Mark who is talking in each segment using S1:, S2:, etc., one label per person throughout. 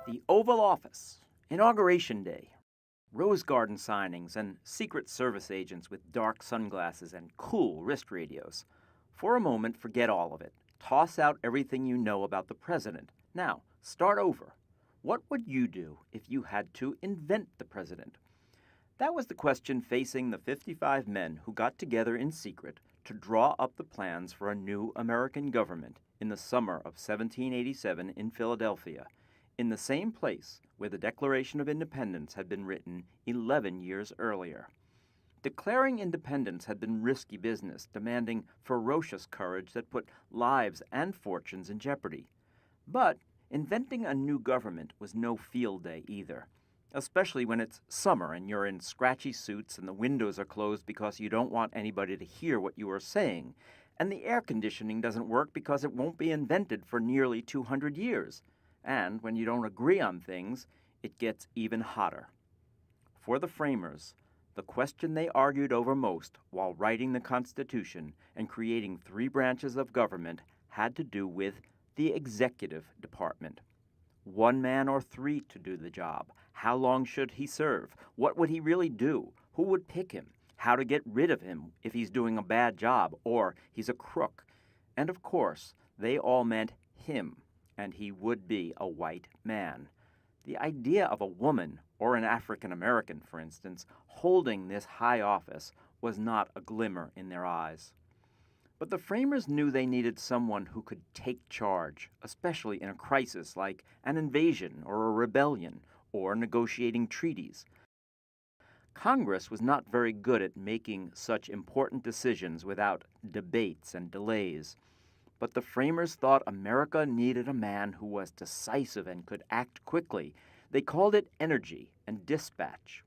S1: The Oval Office, Inauguration Day, Rose Garden signings, and Secret Service agents with dark sunglasses and cool wrist radios. For a moment, forget all of it. Toss out everything you know about the president. Now, start over. What would you do if you had to invent the president? That was the question facing the 55 men who got together in secret to draw up the plans for a new American government in the summer of 1787 in Philadelphia, in the same place where the Declaration of Independence had been written 11 years earlier. Declaring independence had been risky business, demanding ferocious courage that put lives and fortunes in jeopardy. But inventing a new government was no field day either, especially when it's summer and you're in scratchy suits and the windows are closed because you don't want anybody to hear what you are saying, and the air conditioning doesn't work because it won't be invented for nearly 200 years. And when you don't agree on things, it gets even hotter. For the framers, the question they argued over most while writing the Constitution and creating 3 branches of government had to do with the executive department. 1 man or 3 to do the job? How long should he serve? What would he really do? Who would pick him? How to get rid of him if he's doing a bad job or he's a crook? And of course, they all meant him, and he would be a white man. The idea of a woman, or an African American, for instance, holding this high office was not a glimmer in their eyes. But the framers knew they needed someone who could take charge, especially in a crisis like an invasion or a rebellion or negotiating treaties. Congress was not very good at making such important decisions without debates and delays. But the framers thought America needed a man who was decisive and could act quickly. They called it energy and dispatch.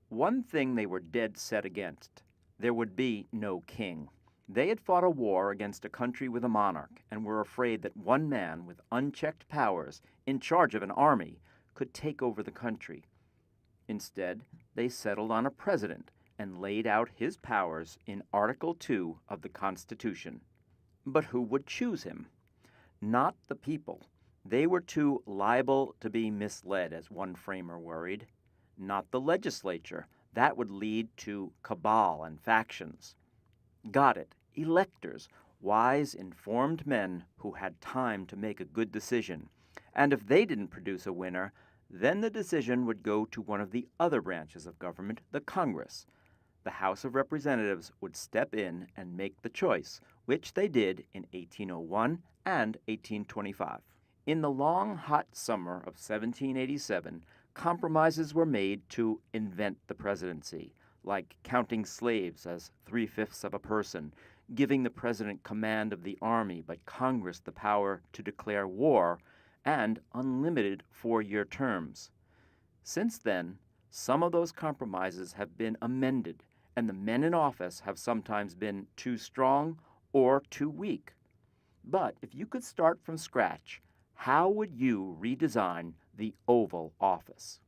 S1: One thing they were dead set against: there would be no king. They had fought a war against a country with a monarch and were afraid that one man with unchecked powers, in charge of an army, could take over the country. Instead, they settled on a president and laid out his powers in Article 2 of the Constitution. But who would choose him? Not the people. They were too liable to be misled, as one framer worried. Not the legislature. That would lead to cabal and factions. Got it. Electors, wise, informed men who had time to make a good decision. And if they didn't produce a winner, then the decision would go to one of the other branches of government, the Congress. The House of Representatives would step in and make the choice, which they did in 1801 and 1825. In the long, hot summer of 1787, compromises were made to invent the presidency, like counting slaves as 3/5 of a person, giving the president command of the army but Congress the power to declare war, and unlimited 4-year terms. Since then, some of those compromises have been amended, and the men in office have sometimes been too strong or too weak. But if you could start from scratch, how would you redesign the Oval Office?